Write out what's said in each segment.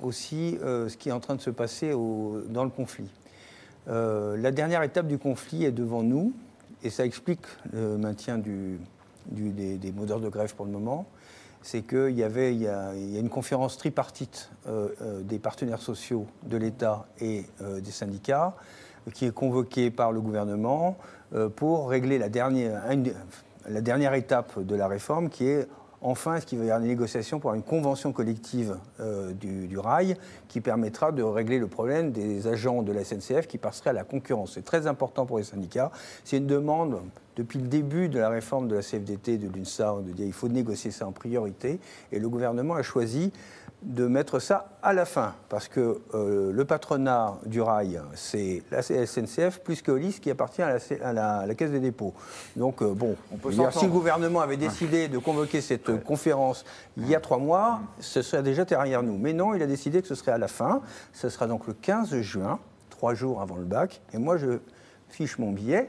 aussi ce qui est en train de se passer dans le conflit. La dernière étape du conflit est devant nous, et ça explique le maintien des mots d'ordre de grève pour le moment. C'est qu'il y a une conférence tripartite des partenaires sociaux de l'État et des syndicats qui est convoquée par le gouvernement pour régler la dernière étape de la réforme, qui est enfin ce qui va y avoir des négociations pour une convention collective du rail qui permettra de régler le problème des agents de la SNCF qui passeraient à la concurrence. C'est très important pour les syndicats. C'est une demande depuis le début de la réforme de la CFDT, de l'UNSA, de dire qu'il faut négocier ça en priorité. Et le gouvernement a choisi de mettre ça à la fin, parce que le patronat du rail, c'est la SNCF plus que Keolis qui appartient à la Caisse des dépôts. Donc bon, si le gouvernement avait décidé de convoquer cette conférence il y a 3 mois, ce serait déjà derrière nous. Mais non, il a décidé que ce serait à la fin. Ce sera donc le 15 juin, 3 jours avant le bac. Et moi, je fiche mon billet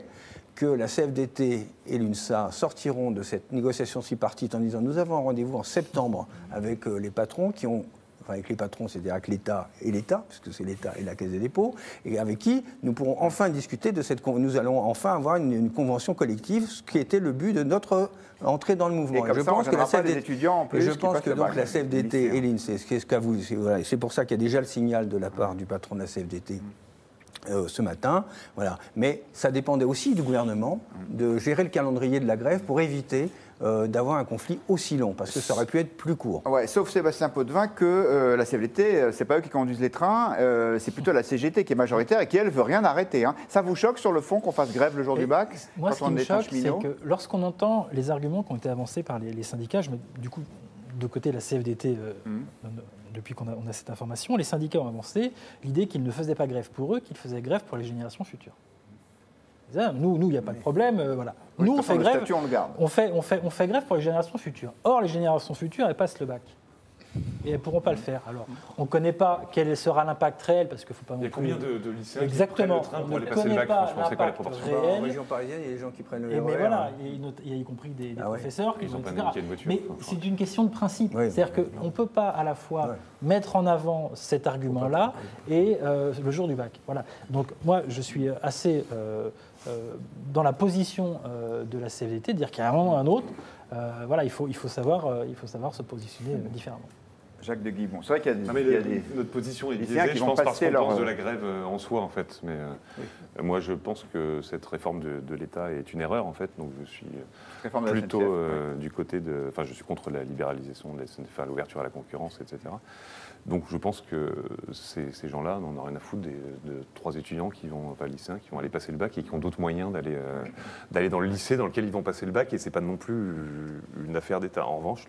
que la CFDT et l'UNSA sortiront de cette négociation tripartite en disant nous avons un rendez-vous en septembre avec les patrons qui ont, enfin avec les patrons, c'est-à-dire avec l'État et l'État, puisque c'est l'État et la Caisse des dépôts, et avec qui nous pourrons enfin discuter de cette, nous allons enfin avoir une convention collective, ce qui était le but de notre entrée dans le mouvement. Et je pense que la CFDT, la CFDT et l'INSEE, c'est pour ça qu'il y a déjà le signal de la part du patron de la CFDT. Ce matin, voilà. Mais ça dépendait aussi du gouvernement de gérer le calendrier de la grève pour éviter d'avoir un conflit aussi long, parce que ça aurait pu être plus court. Ouais, sauf Sébastien Potvin que la CFDT, c'est pas eux qui conduisent les trains, c'est plutôt la CGT qui est majoritaire et qui, elle, veut rien arrêter. Hein. Ça vous choque sur le fond qu'on fasse grève le jour du bac? Moi, ce qui me choque, c'est que lorsqu'on entend les arguments qui ont été avancés par les syndicats, je mets du coup de côté la CFDT depuis qu'on a cette information, les syndicats ont avancé l'idée qu'ils ne faisaient pas grève pour eux, qu'ils faisaient grève pour les générations futures. Nous, il n'y a pas de problème. Voilà. Oui, nous, on fait grève. Statut, on le garde. On fait grève pour les générations futures. Or, les générations futures, elles passent le bac. Et elles ne pourront pas le faire. Alors, on ne connaît pas quel sera l'impact réel, parce qu'il ne faut pas non plus... Il y a combien de lycéens Exactement. qui prennent le train pour aller passer le bac? Franchement, c'est quoi les proportions? En région parisienne, il y a des gens qui prennent le RER. Mais voilà, il y a y compris des professeurs qui ils ont pas etc. une voiture. Mais c'est une question de principe. Oui, c'est-à-dire qu'on ne peut pas à la fois mettre en avant cet argument-là et le jour du bac. Voilà. Donc moi, je suis assez dans la position de la CFDT, de dire qu'à un moment ou à un autre, voilà, il faut savoir se positionner différemment. Jacques de Guibon. C'est vrai qu'il y a des notre position est biaisée, je pense, parce qu'on pense de la grève en soi, en fait. Mais moi, je pense que cette réforme de l'État est une erreur, en fait. Donc, je suis plutôt du côté de... Enfin, je suis contre la libéralisation de la SNCF, enfin, l'ouverture à la concurrence, etc. Donc, je pense que ces gens-là n'en ont rien à foutre de 3 étudiants lycéens qui vont aller passer le bac et qui ont d'autres moyens d'aller dans le lycée dans lequel ils vont passer le bac, et c'est pas non plus une affaire d'État. En revanche,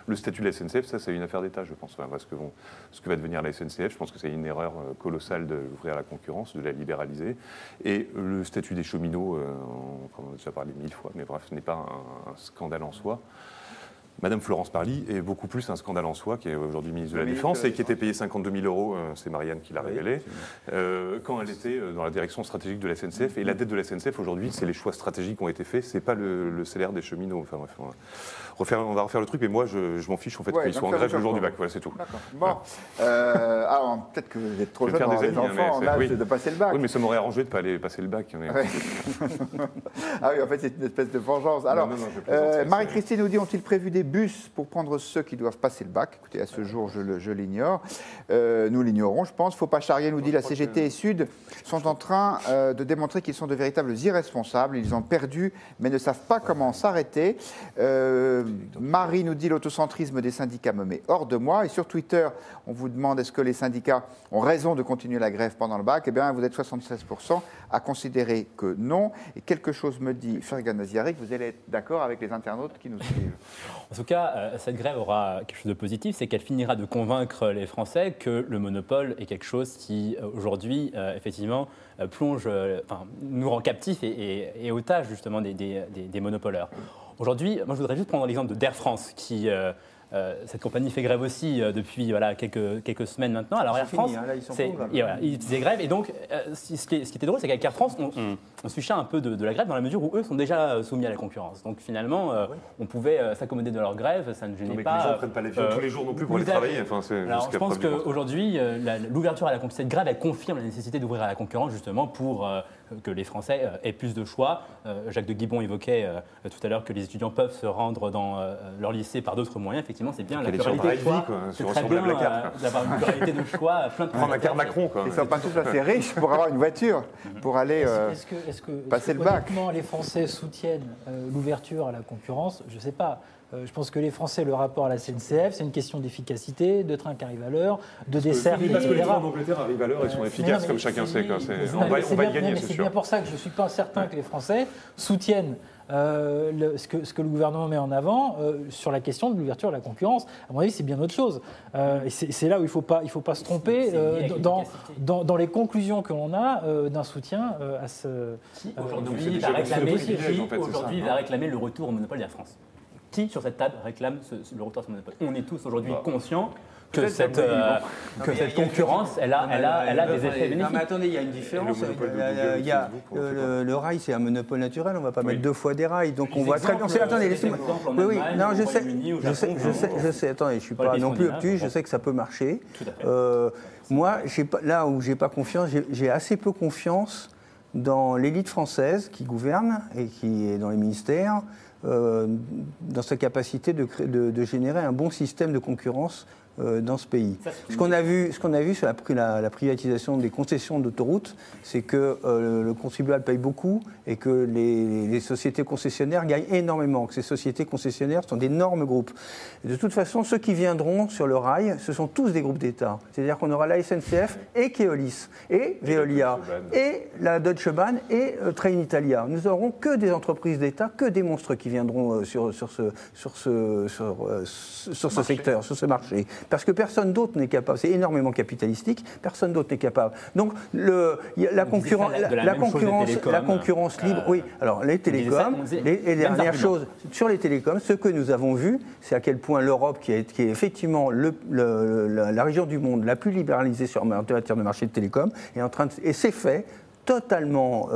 le statut de la SNCF, ça, c'est une affaire d'État, je pense. Enfin, ce que va devenir la SNCF, je pense que c'est une erreur colossale de l'ouvrir à la concurrence, de la libéraliser. Et le statut des cheminots, on en a déjà parlé 1000 fois, mais bref, ce n'est pas un scandale en soi. Madame Florence Parly est beaucoup plus un scandale en soi, qui est aujourd'hui ministre de la Défense et qui était payée 52 000 €, c'est Marianne qui l'a révélé, quand elle était dans la direction stratégique de la SNCF. Et la dette de la SNCF aujourd'hui, c'est les choix stratégiques qui ont été faits, c'est pas le salaire des cheminots. Enfin bref, on va refaire le truc, mais moi je m'en fiche en fait qu'ils soient en grève le jour du bac, voilà, c'est tout. D'accord. Bon, alors peut-être que vous êtes trop jeune, des enfants en âge de passer le bac. Oui, mais ça m'aurait arrangé de ne pas aller passer le bac. Mais... Ah oui, en fait c'est une espèce de vengeance. Alors, Marie-Christine nous dit, ont-ils prévu des bus pour prendre ceux qui doivent passer le bac? Écoutez, à ce jour, je l'ignore. Nous l'ignorons, je pense. Faut pas charrier, nous dit la CGT et Sud, sont en train de démontrer qu'ils sont de véritables irresponsables. Ils ont perdu, mais ne savent pas comment s'arrêter. Marie nous dit, l'autocentrisme des syndicats me met hors de moi. Et sur Twitter, on vous demande, est-ce que les syndicats ont raison de continuer la grève pendant le bac? Eh bien, vous êtes 76% à considérer que non. Et quelque chose me dit, Fergan Naziari, que vous allez être d'accord avec les internautes qui nous suivent. En tout cas, cette grève aura quelque chose de positif, c'est qu'elle finira de convaincre les Français que le monopole est quelque chose qui, aujourd'hui, effectivement, nous rend captifs et otages, justement, des monopoleurs. Aujourd'hui, moi, je voudrais juste prendre l'exemple d'Air France, qui cette compagnie fait grève aussi depuis quelques semaines maintenant. Alors Air France, là, ils faisaient grève. Et donc, ce qui était drôle, c'est qu'avec Air France, on suit un peu de la grève dans la mesure où eux sont déjà soumis à la concurrence. Donc finalement, on pouvait s'accommoder de leur grève, ça ne gênait pas. Les gens ne prennent pas l'avion tous les jours non plus pour aller travailler. Alors je pense qu'aujourd'hui, l'ouverture à la cette grève, elle confirme la nécessité d'ouvrir à la concurrence justement pour que les Français aient plus de choix. Jacques de Guibon évoquait tout à l'heure que les étudiants peuvent se rendre dans leur lycée par d'autres moyens. Effectivement, c'est bien la pluralité de choix. C'est très bien d'avoir une pluralité de choix. Plein de prendre un carte Macron. Ils ne sont pas tous assez riches pour avoir une voiture, pour aller passer le bac. Est-ce que les Français soutiennent l'ouverture à la concurrence? Je ne sais pas. Je pense que les Français, le rapport à la SNCF, c'est une question d'efficacité, de trains qui arrivent à l'heure, de desserts, etc. Parce que les trains en Angleterre arrivent à l'heure et sont efficaces, comme chacun sait. On va y gagner, c'est sûr. C'est bien pour ça que je ne suis pas certain que les Français soutiennent ce que le gouvernement met en avant sur la question de l'ouverture à la concurrence. À mon avis, c'est bien autre chose. Et c'est là où il ne faut pas se tromper dans les conclusions que l'on a d'un soutien à ce... Aujourd'hui, il va réclamer le retour au monopole d'Air France. Qui, sur cette table, réclame le retour à ce monopole? On est tous aujourd'hui conscients que cette concurrence, elle a des effets bénéfiques. Non, mais attendez, il y a une différence. Le rail, c'est un monopole naturel. On ne va pas mettre deux fois des rails. Donc on voit très bien. Attendez, laissez-moi. Oui, non, je sais. Attendez, je ne suis pas non plus obtus. Je sais que ça peut marcher. Moi, là où je n'ai pas confiance, j'ai assez peu confiance dans l'élite française qui gouverne et qui est dans les ministères. Dans sa capacité de générer un bon système de concurrence dans ce pays. Ce qu'on a vu sur la privatisation des concessions d'autoroutes, c'est que le contribuable paye beaucoup et que les sociétés concessionnaires gagnent énormément, que ces sociétés concessionnaires sont d'énormes groupes. Et de toute façon, ceux qui viendront sur le rail, ce sont tous des groupes d'État. C'est-à-dire qu'on aura la SNCF et Keolis, et Veolia, et la Deutsche Bahn, et Trenitalia. Nous n'aurons que des entreprises d'État, que des monstres qui viendront sur ce secteur, sur ce marché. Parce que personne d'autre n'est capable, c'est énormément capitalistique, personne d'autre n'est capable. Donc la concurrence libre, oui. Alors les télécoms, les dernières choses sur les télécoms, ce que nous avons vu, c'est à quel point l'Europe, qui est effectivement la région du monde la plus libéralisée en matière de marché de télécoms, et c'est fait totalement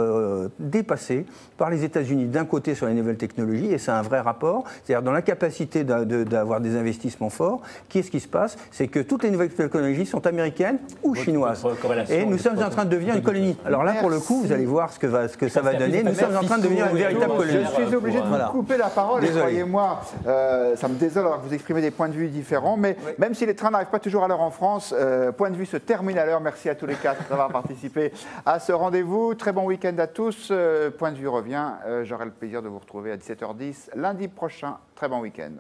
dépassé par les États-Unis d'un côté sur les nouvelles technologies, et c'est un vrai rapport, c'est-à-dire dans l'incapacité d'avoir des investissements forts. Qu'est-ce qui se passe? C'est que toutes les nouvelles technologies sont américaines ou chinoises. Et nous sommes en train de devenir une colonie. Alors là, pour le coup, vous allez voir ce que ça va donner. Nous sommes en train de devenir une véritable colonie. Je suis obligé de vous couper la parole, et croyez-moi, ça me désole alors que vous exprimez des points de vue différents, mais même si les trains n'arrivent pas toujours à l'heure en France, point de vue se termine à l'heure. Merci à tous les quatre d'avoir participé à ce rendez-vous. Très bon week-end à tous. Point de vue revient. J'aurai le plaisir de vous retrouver à 17h10 lundi prochain. Très bon week-end.